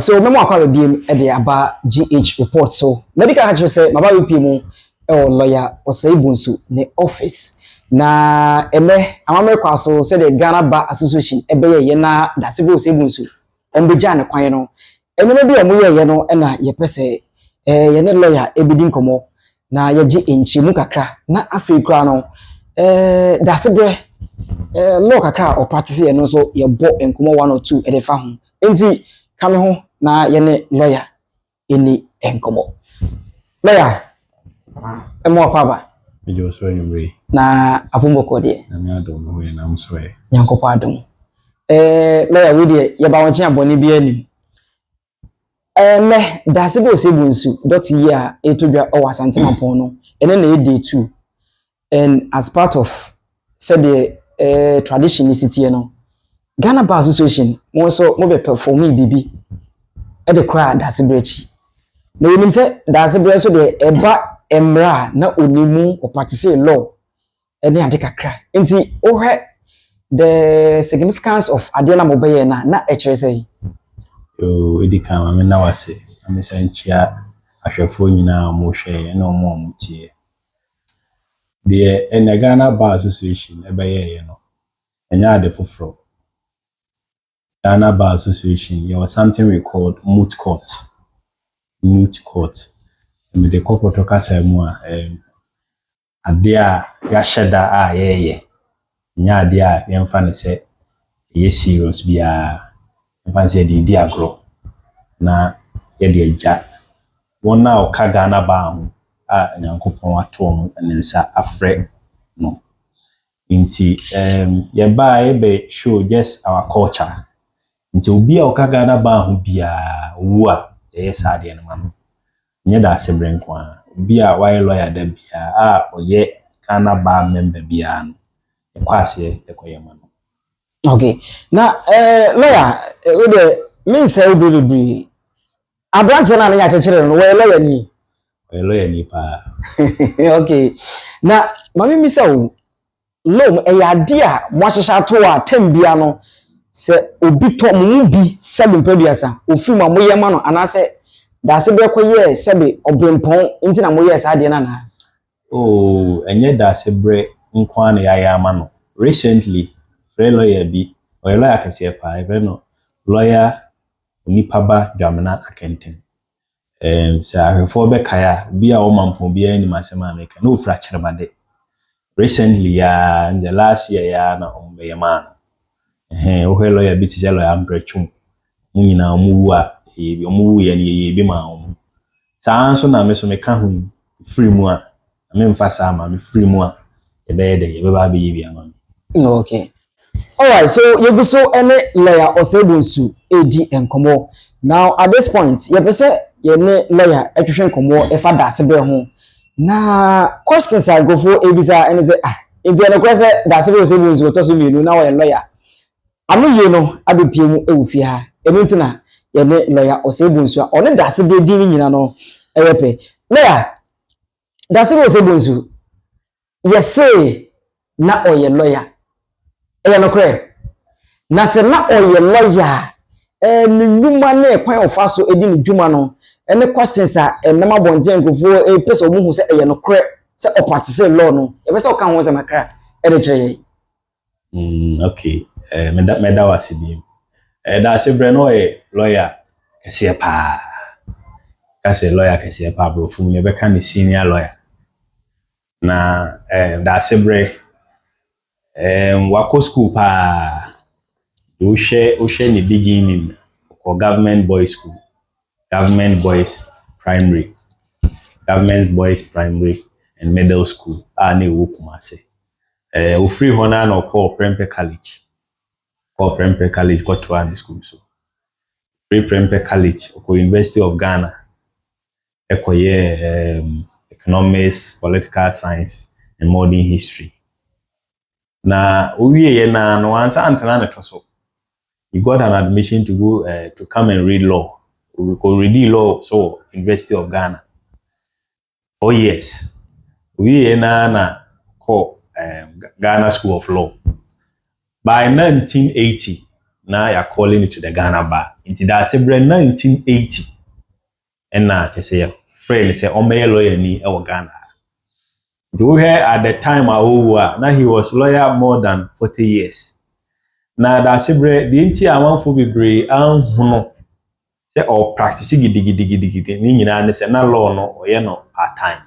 So memo akwa biem e de aba GH report so medical actually say maba we mu lawyer Osei Bonsu ne office na eme amamre kwa so say the Ghana Bar Association ebeye ye na Daasebre Osei Bonsu ombeja ne kwan no eneme bi omo ye no na ye pese ye ne lawyer ebidi nkomo na ye gi enchi mu kakra na Africa no Daasebre law kakra o practice ye no so ye bo enkomo 1 or 2 e de fa ho enti kame ho na yene lawyer eni enkomo lawyer emo akwaba ejo so yumre na apumboko de na me adom ho na msoe nyankopo adom lawyer we de ye ba wonche aboni bi ani me Daasebre Osei Bonsu .year etodwa o Asante Mamponghene no ene na day 2 and as part of said the traditionality no Ghana Bar Association mo so mo be performing bibi e de kra Daasebre chi na wenim se Daasebre so de eba emra na onimu o practice law ene ade kakra enti ohwe the significance of ade na mobeye na e kire say o edika ma me na wase amesa nchia ahwefo nyina mo hwe na omo omutie de ene Ghana Bar Association ebeye ye no enya ade foforo Ghana Bar Association there was something we called moot court me de kokoto kasa mu a ade a ya sheda a ye nya ade a yemfa ne se ye serious bia yemfa se de di agro na ye de agya wona o ka Ghana Bar ho a nyankopon ato ne nsa afre no nti ye ba e be show just our culture nti obi a o ka Ghana Bar ho bia wu a ye sa de no ma nye Daasebre nkwa obi a why lawyer da bia a oye Ghana Bar member bia no e kwase e koye ma no. okay na lawyer we de mean say obi abrante na nya chechire no we lawyer ni Lawyer ni pa okay na mami mi say o law e ya ade a mo ahyeha to a tem bia no se obi to mo bi sebe mpaduasa ofi ma mo yema no anase Daasebre koye sebe obrempon nti na mo ye sa de na na oh enye Daasebre nkwa na ya ama no recently free lawyer bi o lawyer kase pa even no lawyer Onipaba Dwamena Akenten sa ahwefo be kaya bi a o mampon bi ani masema America no fra kyeremade recently ya in the last year ya na ombe yema o he lawyer bi ti lawyer ambrechum mu nyina mu wu a ye mu wu ye ne ye bi ma o saa nso na me so me ka hu free mu a me mfa saa ma me free mu a ye be de ye be ba be ye bi ama okay all right so you go so any lawyer Osei Bonsu edi enkomo now at this point you be say ye ne lawyer etwehwe enkomo e fa Daasebre ho na questions I go for ebisa and say enti no kwese Daasebre Osei Bonsu to so mienu na we lawyer anu ye no abepie mu ewufi ha enu ntina ye ne lawyer Osei Bonsu a one Daasebre di ni nyina no eyepe lawyer Daasebre Osei Bonsu yes say na oye lawyer no kre na se na oye lawyer ni nyuma na kwan ofa so edi ni dwuma no ene questions a enema bonten nkofo pese omu hu se no kre se o practice law no e be se o kan ho se makra e de kire okay me da wase bi Daasebre no e lawyer kase pa kase lawyer kase pa bro fu me be kan ni senior lawyer na Daasebre wako school pa o she ni beginning or government boys school government boys primary and middle school na wo Kumase o free hona na call Prempeh College go to an school so free Prempeh College or University of Ghana economics, political science and modern history na owie ye na no ansa antena na toso you got an admission to go to come and read law. We could read law so University of Ghana. Oh yes. We na call Ghana School of Law. By 1980, now you're calling it to the Ghana bar. Into Daasebre 1980. And now just say friend say Omeye lawyer ni e Ghana. Do here at the time now he was lawyer more than 40 years. Now Daasebre the inti amanfo bebre anhuno say or practice gidi ni nyina ne say na law no oye no part time.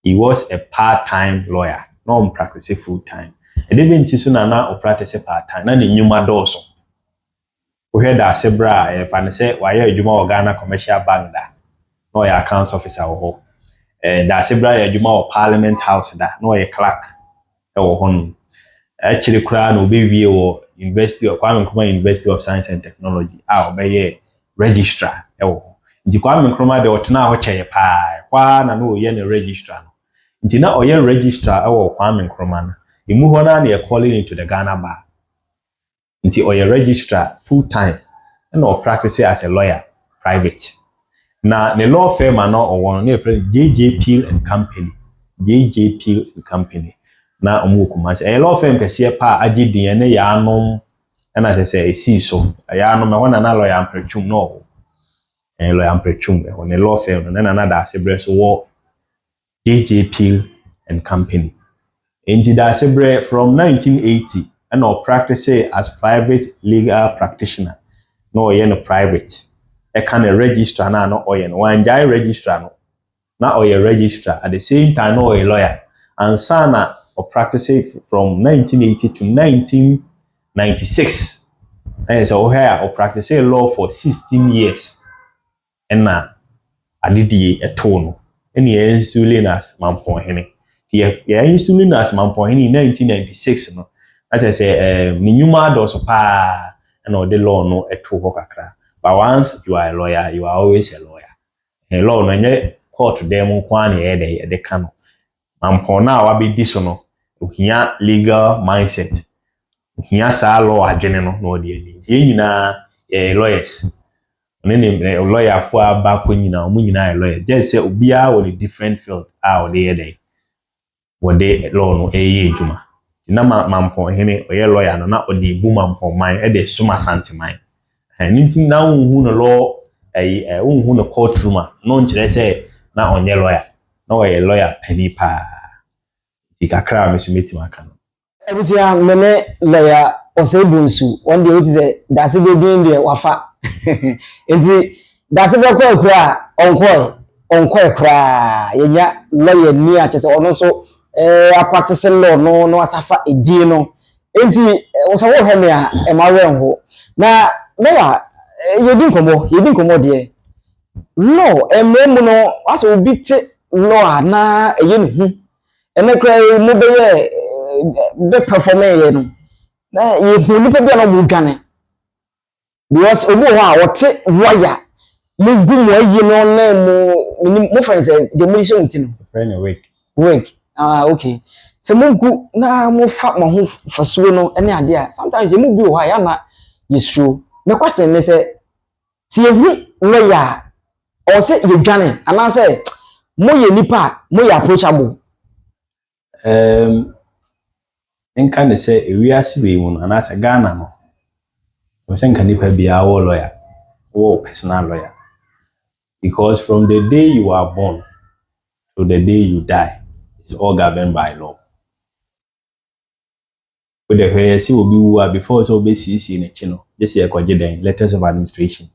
He was a part-time lawyer, not practice full-time. And even Tisunana or practice part-time, na ni nyuma doso. We heard Daasebre, if I say, why you Juma Ghana commercial bank da, no your accounts officer or Daasebre, you Juma Parliament House da, no your clerk or hon. Actually, Crown will be or University of Kwame Nkrumah University of Science and Technology. Be registrar. The Kwame Nkrumah de otna ho cheye pa. Kwa na no ye ne registrar. Nti na oye registrar Kwame Nkrumah na emu ho na na calling into the Ghana bar. Nti oye registrar full time and or practice as a lawyer private. Na the law firm na won na friend JJ Peel and Company. JJ Peel and Company. Na omu Kumasi. A law firm kese pa agidi ne ya anom na say esi so. Ya anom e wona na lawyer amprechum no. Lawyer amprechum on a law firm na na Daasebre so wo JJ Peel and Company. In Daasebre from 1980 and or practice as private legal practitioner. No no private. E can a registrar na no oyen. One jai registrar no. Na oye registrar at the same time no a lawyer. And sana or practice from 1980 to 1996. And so here or practice law for 16 years. And now adidi a tone. And he insulin as Mamponghene. He insulin as Mamponghene in 1996. No, as I say, minuma does pa and or the law no a two hokakra. But once you are a lawyer, you are always a lawyer. A law no nye court demo kwani the cano. Mampona wabi disono. Uhia legal mindset. Uhia sa law adwene no de ni. Lawyers. A lawyer for back when a lawyer. Just say Ubia or a different field. Or the what they law no juma. Nama Mamponghene or a lawyer no not only boom Mampon mine at the summa santi mine. And into now who no law who no courtroom. No say now on your lawyer. No a lawyer penny pa. Tikakra mesumeti makano. Ebusia mene lawyer Osei Bonsu. One day it is a Daasebre din de wafa. Enti Daasebre kwa kura onkoi kura yenya lawyer ni a chese ono so a practice law no asafa edin no. Enti osawo hweme a e ma wenho. Na lawyer yedin komo de law ememu no aso obi te law na eyenu hu. Ene kra mo be performing ye no na ye hu nipa bia no mu dwane because obu ho a wote wire mu gu mo ayi no na mo friends demolition ntino Friend wake okay so mo gu na mo fa mo ho fasuo no ene ade a sometimes ye mu bi ho a ya na yesuro the question me say ti ye hu lawyer or say ye dwane ana say mo ye nipa mo ye approachable Nka ne say ewiase we mu no anasa Ghana no we say nka nipa bia wo lawyer wo personal lawyer because from the day you are born to the day you die it's all governed by law. With the way see obi wu before so be see ne chi no just here kwaje den letters of administration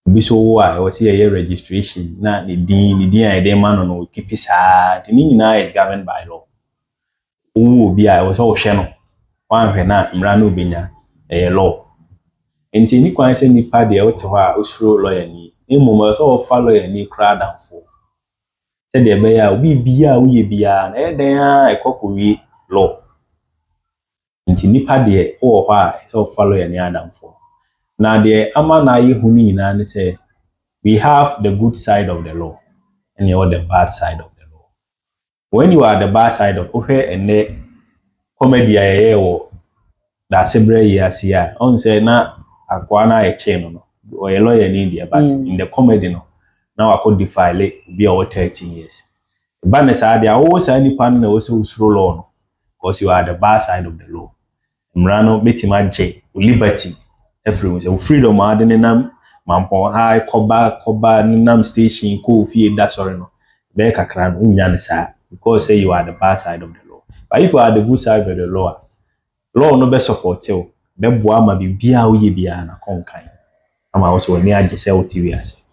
obi so wo a we see a registration na ne din a dey man no keep sa the nyina is governed by law. Obi a was all hwe wan hwe na imra no benya law enti ni kwan se nipa de wote ho a osuro lawyer ni emom so follow lawyer ni kra danfo se de be ya obi bia wo ye bia na den a ekokowi law enti nipa de wo ho a so follow lawyer ni adamfo na de ama na ye hu ni nyina ne say we have the good side of the law and you have the bad side of the law. When you are the bad side of okay and comedy wo Daasebre yeasia on say na akwa na eche no o ye lawyer in India but in the comedy no now I could defile be over 13 years ba na sa dia wo sa ni pan na wo so usuro law no because you are the bad side of the law mrano betima je liberty everyone say freedom ade ne nam mampo high koba nam station ko fie da sorry no be kakra no nya ne sa because say you are the bad side of the law but if you are the good side of the law no be support you be boa ma bibia wo ye bia na konkan ama wo so ni age say wo tv ase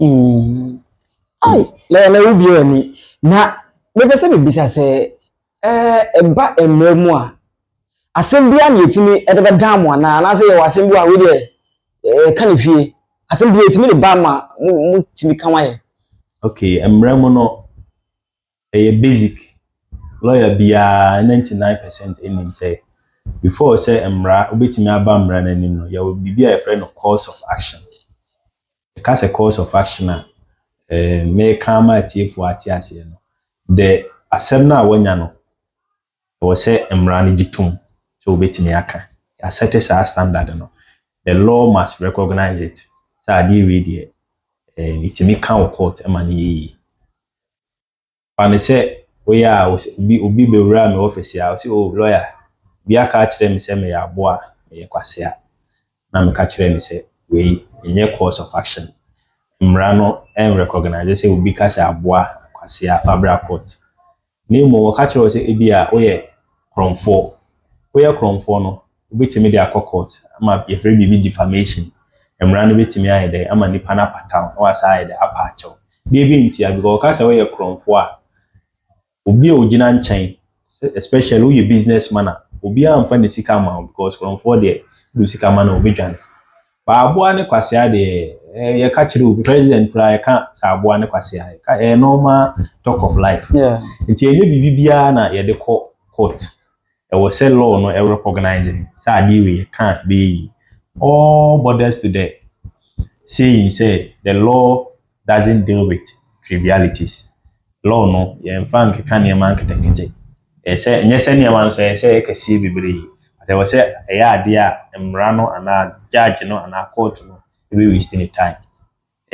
ai le ubi ani na me pese me bisa se eba emremu a asem bia na yetimi edebe dam ana na se ye wasem bia wo de kan fie asem bia yetimi le ba ma mu timi kan waye okay emremu no basic lawyer bia 99% enim say before say emra obetimi aba mra nanim no ya will be a friend of course of action because a course of action may come at for atiase no the asem na wanya no we say emra ni gitum so obetimi aka ya set a standard no the law must recognize it so adi read it itimi kan court e man yi pane say we are obi be wura me office ya say oh lawyer bi aka kire me say me ya boa me kwase a na me ka kire ni say we enye course of action mrano en recognize say obi ka say aboa kwase a fabra court ni mo ka kire say ebi a oye kromfo no obetimi dey court ama e free bi defamation mrano betimi ayede ama nipa na pata o asa ayede apacho dey bi ntia because ka say oye kromfo a obi ogina nchen especially who you businessman obi amfa ne sika ma because kromfo dey do sika ma na obi dwan ba aboa ne kwase ade ye ka kire obi president pra ye ka sa aboa ne kwase ade ka normal talk of life yeah nti enye bibia na ye de court e was say law no e recognizing sa ade we can be all borders to the saying say the law doesn't deal with trivialities law no ye mfa nkeka ne man ketekete say enye se ne man so say kase bibire there was say ade a emra no ana judge no ana court no we wasting the time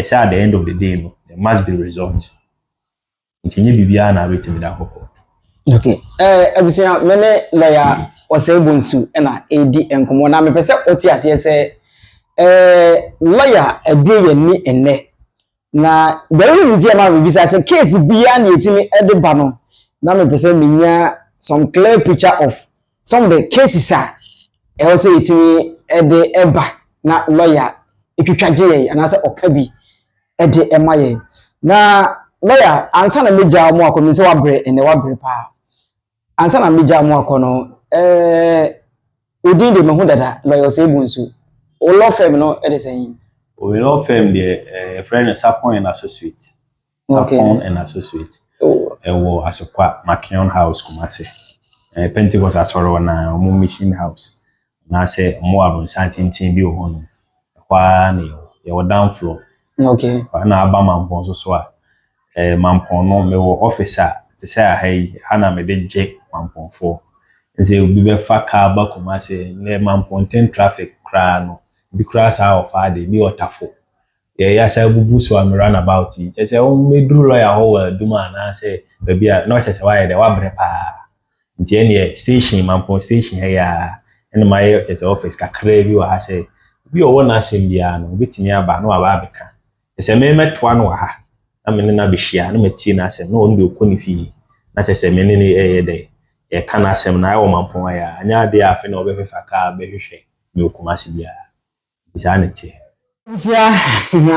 say at the end of the day no there must be result ntinye bibia na wait me da hoko okay abusia mene lawyer Osei Bonsu na edi enkomo na me pese oti ase se lawyer ebie ye ni enne na there is ntia ma be bisa se case bia na yetimi ede ba no na me pese menya some clear picture of some of the cases are also yetimi ede eba na lawyer etwitwaje ye ana se okabi ede emaye na lawyer ansa na meja mo akomi se wabre ene wabre pa ansa na meja mo akono odin de mehu dada lawyer Osei Bonsu o law firm no ede sen we law firm the friend Sapon and associate Sapon and associate wo asokwa Makion house kumase Pentecost asoro na mo mission house na say mo abon santintin bi ho no kwa ne ye down floor okay na aba mampon so a mampon no me wo officer te say hana me de je mampon for nse obi be fa car ba kumase le mampon ten traffic kra no bi kra sa of ade bi otafo ya say bubu so am run about it say o me dru lawyer ho wa duma na say baby a no say why de wa bre pa nti ene station mampon station ya ene my office kakra bi wa say bi o wona asem bia no bitimi aba no aba abeka say me metwa no ha na me na behia na matie na asem no ndo ko ni fi na say me ne de e kana asem na wo mampon ya anya de afi na obefefa ka behwehwe me okumasi bia zanete sia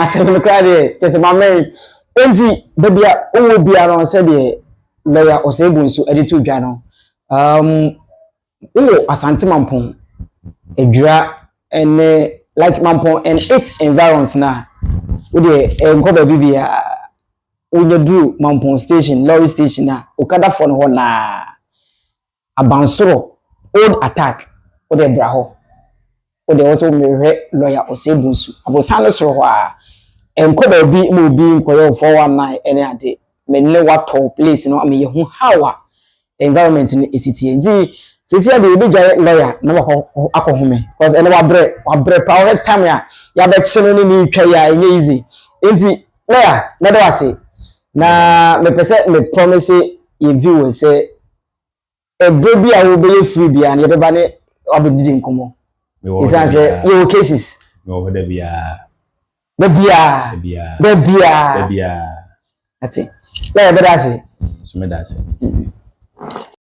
asem no kra de tese mame enti bebia owo bia no se de lawyer Osei Bonsu editu dwa no wo Asante Mamponghene edura ene like Mamponghene and its environs na wo de enko bibia unyedru Mamponghene station lorry station na okada for no na abansoro old attack wo de bra ho wo de also mehwe lawyer Osei Bonsu abosan soro ho a enko bi mo bi nkoyo 419 ene ade menle wato place no am ye hu hawa environment ni esitie nti sisi ade bi gya lawyer na akohome because ene wabre power time ya be chino ni twa ya enye easy nti lawyer na do ase na me pese me promise ye view say e baby a wo be free bia na ye be ba ne abedidi nkomo. Me Isan say your cases. No da bia. Da bia. Da bia. That's it. Yeah, but that's it. So me that's it.